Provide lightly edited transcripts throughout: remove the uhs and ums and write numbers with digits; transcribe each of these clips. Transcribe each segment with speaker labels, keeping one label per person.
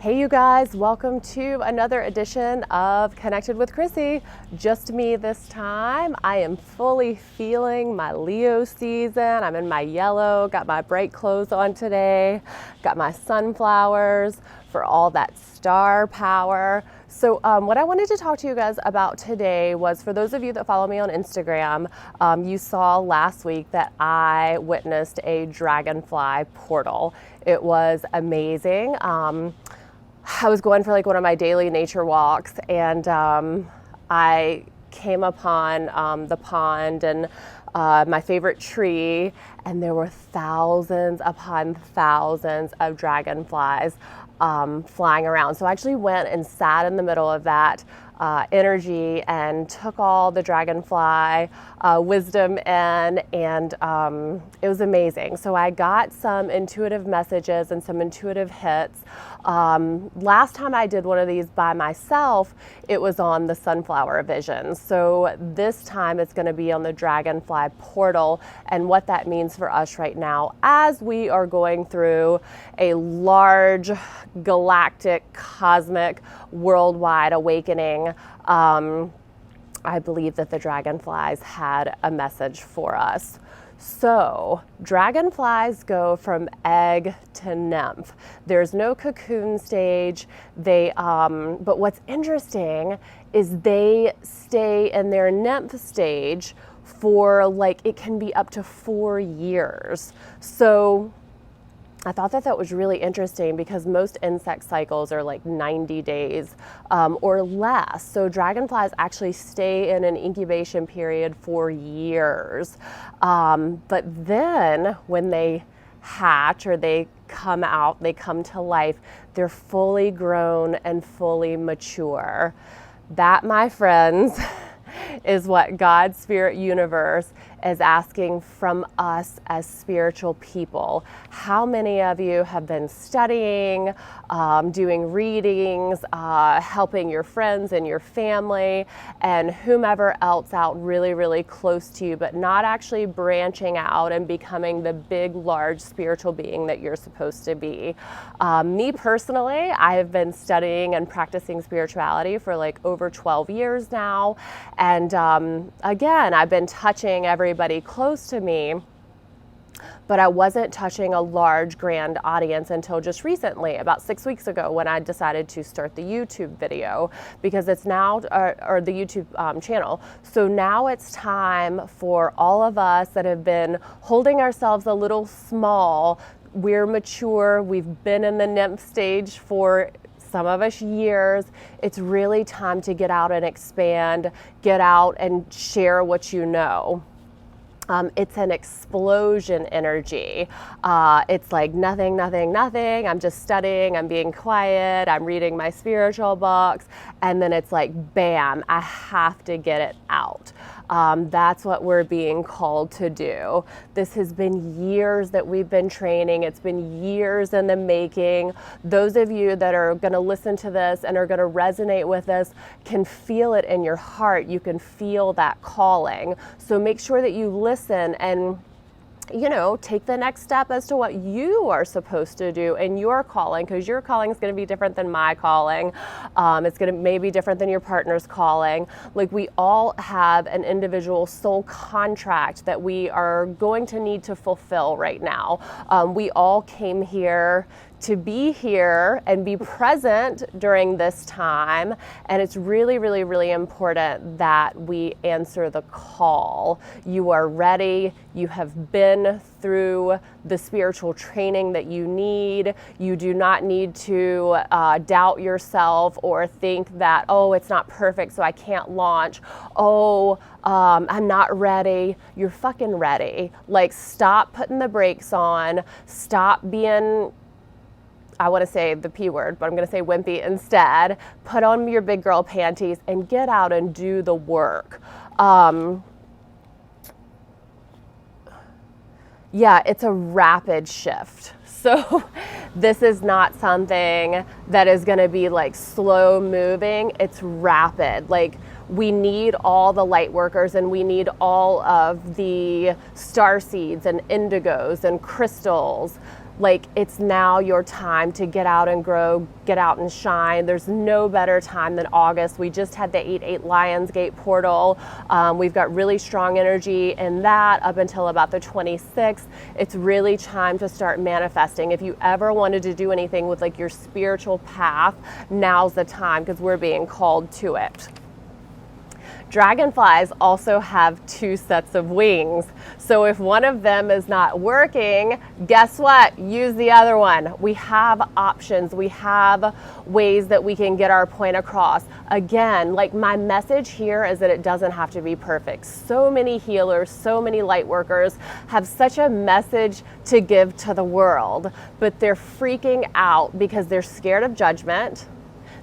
Speaker 1: Hey you guys, welcome to another edition of Connected with Krissy. Just me this time. I am fully feeling my Leo season. I'm in my yellow, got my bright clothes on today, got my sunflowers for all that star power. So what I wanted to talk to you guys about today was, for those of you that follow me on Instagram, you saw last week that I witnessed a Dragonfly Portal. It was amazing. I was going for like one of my daily nature walks, and I came upon the pond and my favorite tree, and there were thousands upon thousands of dragonflies flying around. So I actually went and sat in the middle of that energy and took all the dragonfly wisdom in, and it was amazing. So I got some intuitive messages and some intuitive hits. Last time I did one of these by myself, it was on the sunflower vision. So this time it's going to be on the Dragonfly Portal, and what that means for us right now as we are going through a large galactic, cosmic, worldwide awakening. I believe that the dragonflies had a message for us. So dragonflies go from egg to nymph. There's no cocoon stage. But what's interesting is they stay in their nymph stage for like, it can be up to 4 years. So I thought that that was really interesting, because most insect cycles are like 90 days or less. So dragonflies actually stay in an incubation period for years. But then when they hatch or they come out, they come to life, they're fully grown and fully mature. That, my friends, is what God's spirit universe is asking from us as spiritual people. How many of you have been studying, doing readings, helping your friends and your family and whomever else out really, really close to you, but not actually branching out and becoming the big, large spiritual being that you're supposed to be? Me personally, I have been studying and practicing spirituality for like over 12 years now. And again, I've been touching everybody close to me, but I wasn't touching a large, grand audience until just recently, about 6 weeks ago, when I decided to start the YouTube video, because it's now, or the YouTube channel. So now it's time for all of us that have been holding ourselves a little small. We're mature. We've been in the nymph stage for some of us years. It's really time to get out and expand, get out and share what you know. It's an explosion energy. It's like nothing, nothing, nothing. I'm just studying, I'm being quiet, I'm reading my spiritual books, and then it's like, bam, I have to get it out. That's what we're being called to do. This has been years that we've been training. It's been years in the making. Those of you that are going to listen to this and are going to resonate with this can feel it in your heart. You can feel that calling. So make sure that you listen and, you know, take the next step as to what you are supposed to do in your calling, because your calling is going to be different than my calling. It's going to maybe different than your partner's calling. Like, we all have an individual soul contract that we are going to need to fulfill right now. We all came here to be here and be present during this time. And it's really, really, really important that we answer the call. You are ready. You have been through the spiritual training that you need. You do not need to doubt yourself or think that, oh, it's not perfect, so I can't launch. Oh, I'm not ready. You're fucking ready. Like, stop putting the brakes on. Stop being, I want to say the P word, but I'm going to say wimpy instead. Put on your big girl panties and get out and do the work. Yeah, it's a rapid shift. So this is not something that is going to be like slow moving. It's rapid. Like, we need all the light workers, and we need all of the star seeds and indigos and crystals. Like, it's now your time to get out and grow, get out and shine. There's no better time than August. We just had the 8/8 Lionsgate portal. We've got really strong energy in that up until about the 26th. It's really time to start manifesting. If you ever wanted to do anything with like your spiritual path, now's the time, because we're being called to it. Dragonflies also have 2 sets of wings. So if one of them is not working, guess what? Use the other one. We have options. We have ways that we can get our point across. Again, like, my message here is that it doesn't have to be perfect. So many healers, so many light workers have such a message to give to the world, but they're freaking out because they're scared of judgment.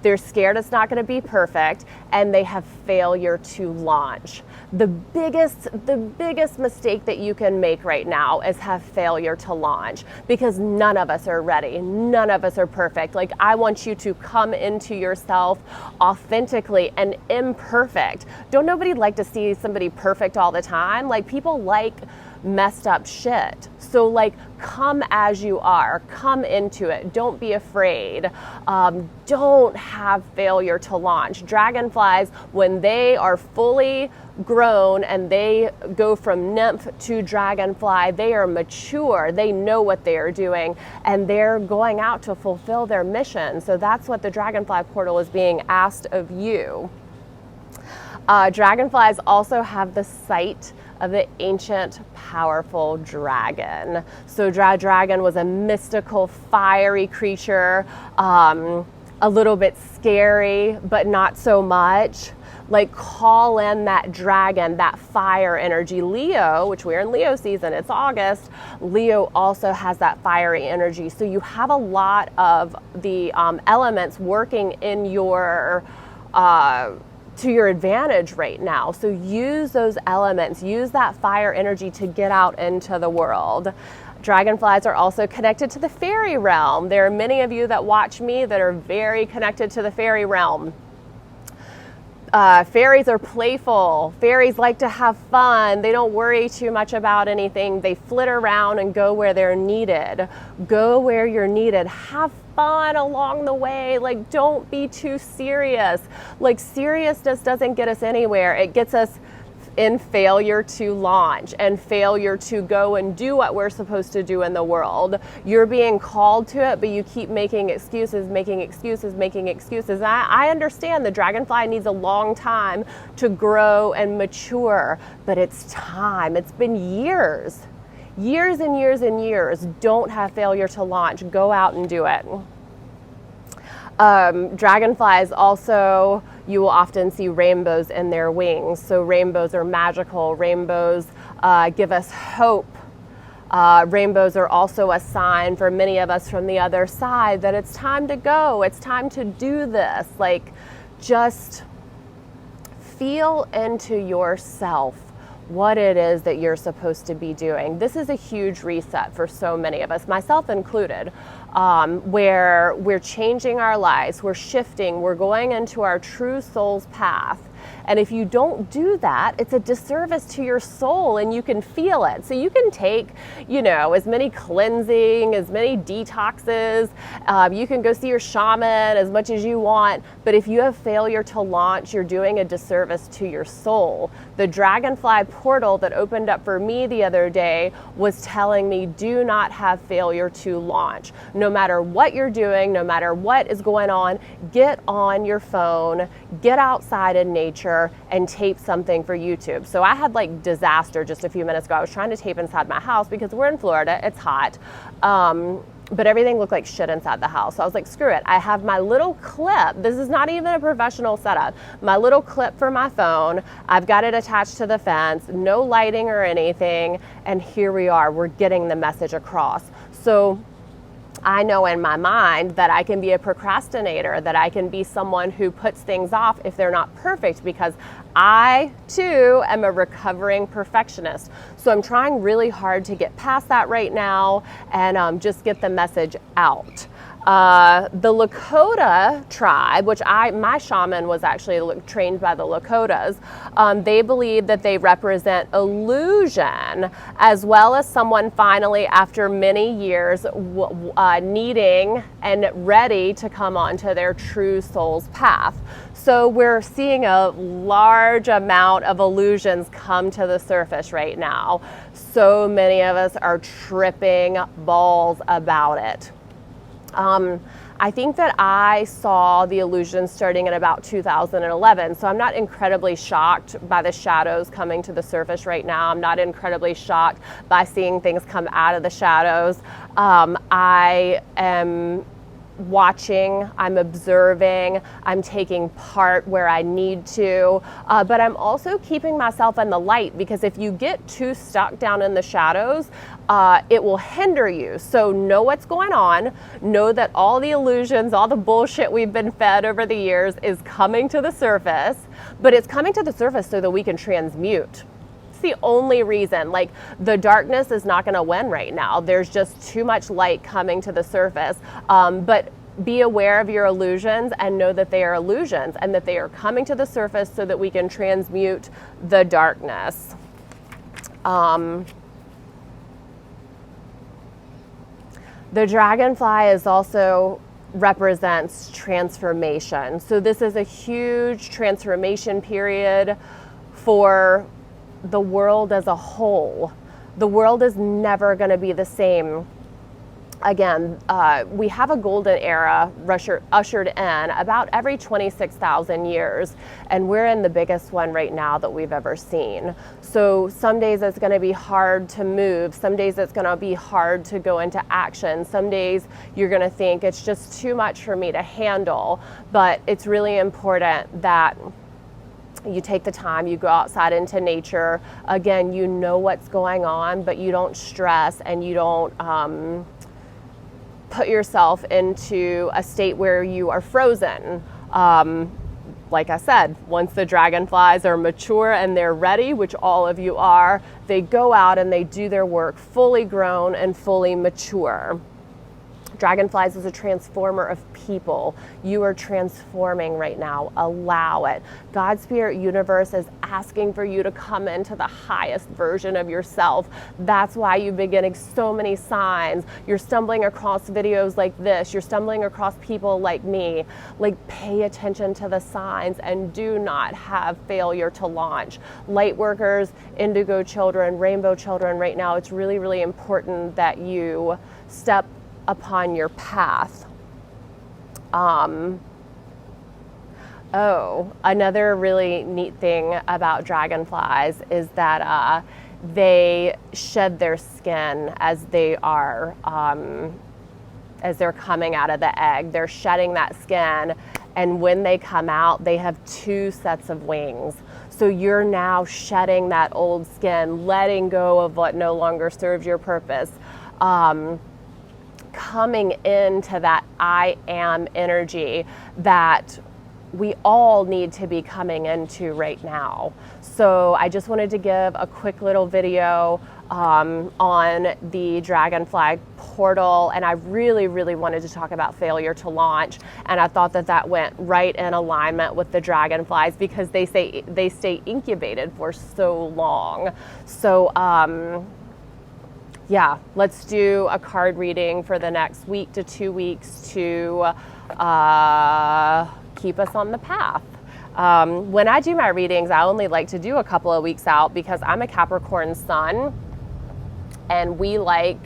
Speaker 1: They're scared it's not going to be perfect, and they have failure to launch. The biggest mistake that you can make right now is have failure to launch, because none of us are ready. None of us are perfect. Like, I want you to come into yourself authentically and imperfect. Don't nobody like to see somebody perfect all the time? Like, people like messed up shit. So like, come as you are, come into it. Don't be afraid. Don't have failure to launch. Dragonflies, when they are fully grown and they go from nymph to dragonfly, they are mature, they know what they are doing, and they're going out to fulfill their mission. So that's what the Dragonfly Portal is being asked of you. Dragonflies also have the sight of the ancient, powerful dragon. So dragon was a mystical, fiery creature, a little bit scary, but not so much. Like, call in that dragon, that fire energy. Leo, which we're in Leo season, it's August. Leo also has that fiery energy. So you have a lot of the elements working in your to your advantage right now. So use those elements, use that fire energy to get out into the world. Dragonflies are also connected to the fairy realm. There are many of you that watch me that are very connected to the fairy realm. Fairies are playful. Fairies like to have fun. They don't worry too much about anything. They flit around and go where they're needed. Go where you're needed. Have fun along the way. Like, don't be too serious. Like, seriousness doesn't get us anywhere. It gets us in failure to launch and failure to go and do what we're supposed to do in the world. You're being called to it, but you keep making excuses, making excuses, making excuses. I understand the dragonfly needs a long time to grow and mature, but it's time. It's been years. Years and years and years. Don't have failure to launch. Go out and do it. Dragonflies also, you will often see rainbows in their wings. So rainbows are magical. Rainbows give us hope. Rainbows are also a sign for many of us from the other side that it's time to go. It's time to do this. Like, just feel into yourself what it is that you're supposed to be doing. This is a huge reset for so many of us, myself included, where we're changing our lives, we're shifting, we're going into our true soul's path. And if you don't do that, it's a disservice to your soul, and you can feel it. So you can take, as many cleansing, as many detoxes. You can go see your shaman as much as you want. But if you have failure to launch, you're doing a disservice to your soul. The Dragonfly Portal that opened up for me the other day was telling me, do not have failure to launch. No matter what you're doing, no matter what is going on, get on your phone, get outside in nature, and tape something for YouTube. So I had like disaster just a few minutes ago. I was trying to tape inside my house because we're in Florida, it's hot. But everything looked like shit inside the house. So I was like, screw it. I have my little clip. This is not even a professional setup. My little clip for my phone. I've got it attached to the fence, no lighting or anything. And here we are, we're getting the message across. So I know in my mind that I can be a procrastinator, that I can be someone who puts things off if they're not perfect, because I too am a recovering perfectionist. So I'm trying really hard to get past that right now and just get the message out. The Lakota tribe, which my shaman was actually trained by the Lakotas, they believe that they represent illusion, as well as someone finally, after many years, needing and ready to come onto their true soul's path. So we're seeing a large amount of illusions come to the surface right now. So many of us are tripping balls about it. I think that I saw the illusion starting in about 2011, so I'm not incredibly shocked by the shadows coming to the surface right now. I'm not incredibly shocked by seeing things come out of the shadows. I am watching, I'm observing, I'm taking part where I need to, but I'm also keeping myself in the light, because if you get too stuck down in the shadows, it will hinder you. So know what's going on, know that all the illusions, all the bullshit we've been fed over the years is coming to the surface, but it's coming to the surface so that we can transmute. The only reason. Like, the darkness is not going to win right now. There's just too much light coming to the surface. But be aware of your illusions and know that they are illusions and that they are coming to the surface so that we can transmute the darkness. The dragonfly is also represents transformation. So this is a huge transformation period for the world as a whole. The world is never going to be the same again. We have a golden era ushered in about every 26,000 years, and we're in the biggest one right now that we've ever seen. So some days it's going to be hard to move, some days it's going to be hard to go into action, some days you're going to think it's just too much for me to handle, but it's really important that you take the time, you go outside into nature. Again, you know what's going on, but you don't stress and you don't put yourself into a state where you are frozen. Like I said, once the dragonflies are mature and they're ready, which all of you are, they go out and they do their work fully grown and fully mature. Dragonflies is a transformer of people. You are transforming right now. Allow it. God's Spirit Universe is asking for you to come into the highest version of yourself. That's why you've been getting so many signs. You're stumbling across videos like this. You're stumbling across people like me. Like, pay attention to the signs and do not have failure to launch. Light workers, indigo children, rainbow children, right now, it's really, really important that you step upon your path. Another really neat thing about dragonflies is that they shed their skin as they are, as they're coming out of the egg. They're shedding that skin, and when they come out, they have 2 sets of wings. So you're now shedding that old skin, letting go of what no longer serves your purpose. Coming into that I am energy that we all need to be coming into right now. So I just wanted to give a quick little video on the Dragonfly Portal, and I really, really wanted to talk about failure to launch, and I thought that that went right in alignment with the dragonflies because they say they stay incubated for so long. So yeah, let's do a card reading for the next week to 2 weeks to keep us on the path. When I do my readings, I only like to do a couple of weeks out because I'm a Capricorn sun and we like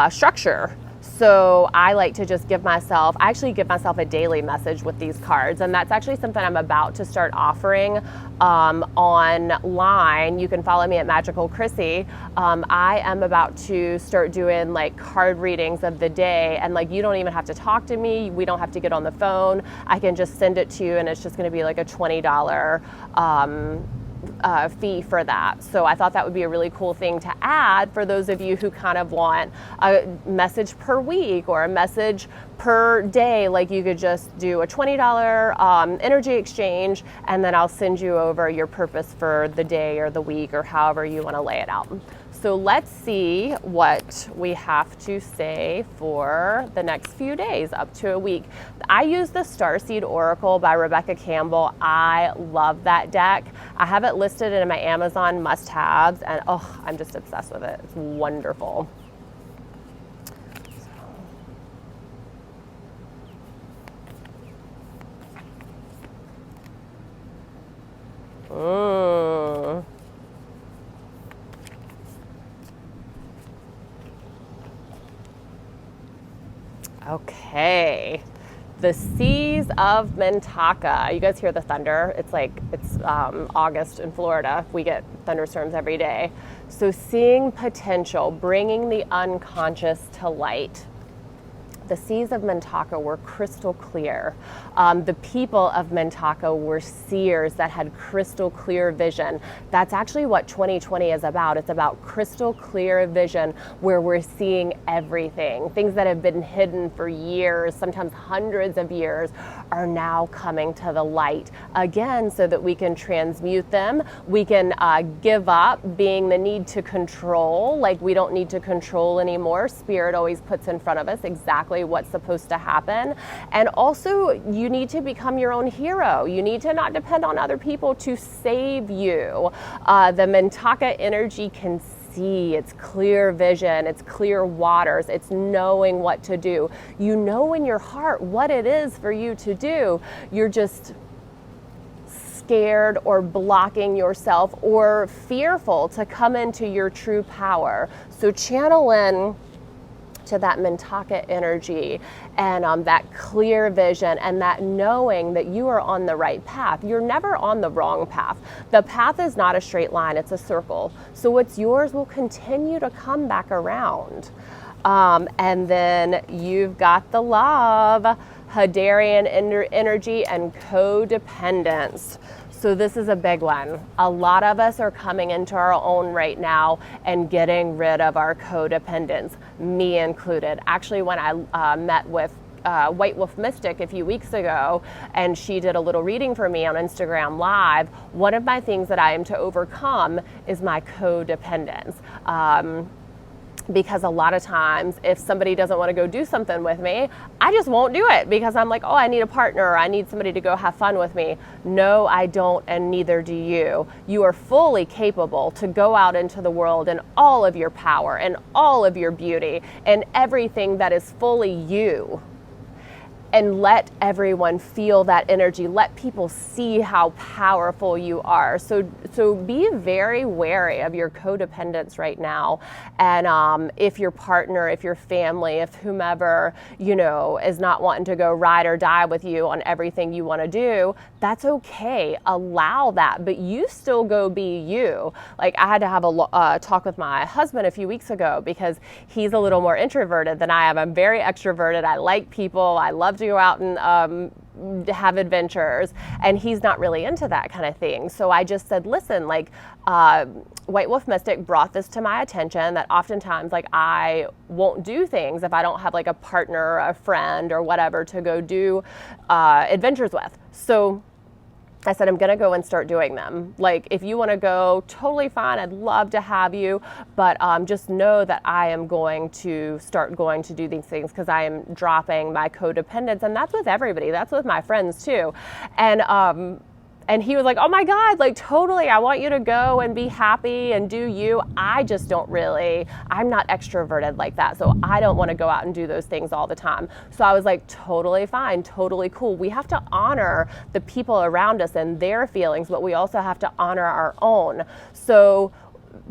Speaker 1: structure. So I like to just give myself, I actually give myself a daily message with these cards, and that's actually something I'm about to start offering online. You can follow me at Magical Krissy. I am about to start doing like card readings of the day, and like you don't even have to talk to me. We don't have to get on the phone. I can just send it to you, and it's just going to be like a $20 fee for that. So I thought that would be a really cool thing to add for those of you who kind of want a message per week or a message per day. Like, you could just do a $20 energy exchange, and then I'll send you over your purpose for the day or the week or however you want to lay it out. So let's see what we have to say for the next few days, up to a week. I use the Starseed Oracle by Rebecca Campbell. I love that deck. I have it listed in my Amazon must-haves, and oh, I'm just obsessed with it. It's wonderful. Okay, the Seas of Mintaka. You guys hear the thunder? It's August in Florida. We get thunderstorms every day. So seeing potential, bringing the unconscious to light. The seas of Mintaka were crystal clear. The people of Mintaka were seers that had crystal clear vision. That's actually what 2020 is about. It's about crystal clear vision where we're seeing everything. Things that have been hidden for years, sometimes hundreds of years, are now coming to the light again so that we can transmute them. We can give up being the need to control, like we don't need to control anymore. Spirit always puts in front of us exactly what's supposed to happen. And also, you need to become your own hero. You need to not depend on other people to save you. The Mintaka energy can see, it's clear vision, it's clear waters, it's knowing what to do. You know in your heart what it is for you to do. You're just scared or blocking yourself or fearful to come into your true power. So channel in to that Mintaka energy and that clear vision and that knowing that you are on the right path. You're never on the wrong path. The path is not a straight line, it's a circle. So what's yours will continue to come back around. And then you've got the love, Hadarian energy, and codependence. So this is a big one. A lot of us are coming into our own right now and getting rid of our codependence, me included. Actually, when I met with White Wolf Mystic a few weeks ago, and she did a little reading for me on Instagram Live, one of my things that I am to overcome is my codependence. Because a lot of times if somebody doesn't want to go do something with me, I just won't do it because I'm like, oh, I need a partner, or I need somebody to go have fun with me. No, I don't, and neither do you. You are fully capable to go out into the world in all of your power and all of your beauty and everything that is fully you. And let everyone feel that energy. Let people see how powerful you are. So be very wary of your codependence right now. And if your partner, if your family, if whomever, is not wanting to go ride or die with you on everything you want to do, that's okay. Allow that, but you still go be you. Like I had to have a talk with my husband a few weeks ago because he's a little more introverted than I am. I'm very extroverted. I like people. I love to go out and have adventures, and he's not really into that kind of thing. So I just said, listen, White Wolf Mystic brought this to my attention that oftentimes I won't do things if I don't have a partner or a friend or whatever to go do adventures with. So I said, I'm going to go and start doing them. If you want to go, totally fine. I'd love to have you. But just know that I am going to start going to do these things because I am dropping my codependence. And that's with everybody. That's with my friends too. And he was like, oh my God, totally, I want you to go and be happy and do you. I just don't really, I'm not extroverted like that. So I don't want to go out and do those things all the time. So I was like, totally fine, totally cool. We have to honor the people around us and their feelings, but we also have to honor our own. So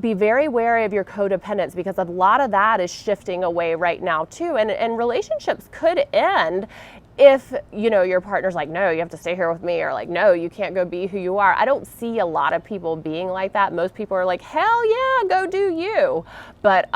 Speaker 1: be very wary of your codependence because a lot of that is shifting away right now too. And relationships could end if, your partner's like, no, you have to stay here with me, or no, you can't go be who you are. I don't see a lot of people being like that. Most people are like, hell yeah, go do you. But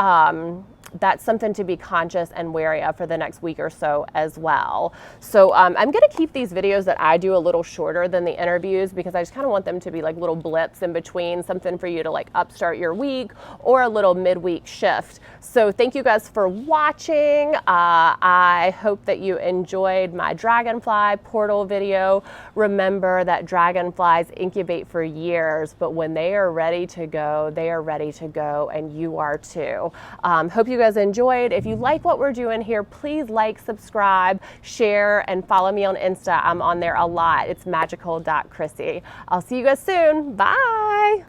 Speaker 1: that's something to be conscious and wary of for the next week or so as well. So I'm going to keep these videos that I do a little shorter than the interviews, because I just kind of want them to be like little blips in between, something for you to like upstart your week or a little midweek shift. So thank you guys for watching. I hope that you enjoyed my Dragonfly Portal video. Remember that dragonflies incubate for years, but when they are ready to go, they are ready to go, and you are too. Hope you guys enjoyed. If you like what we're doing here, please like, subscribe, share, and follow me on Insta. I'm on there a lot. It's magical.Krissy. I'll see you guys soon. Bye.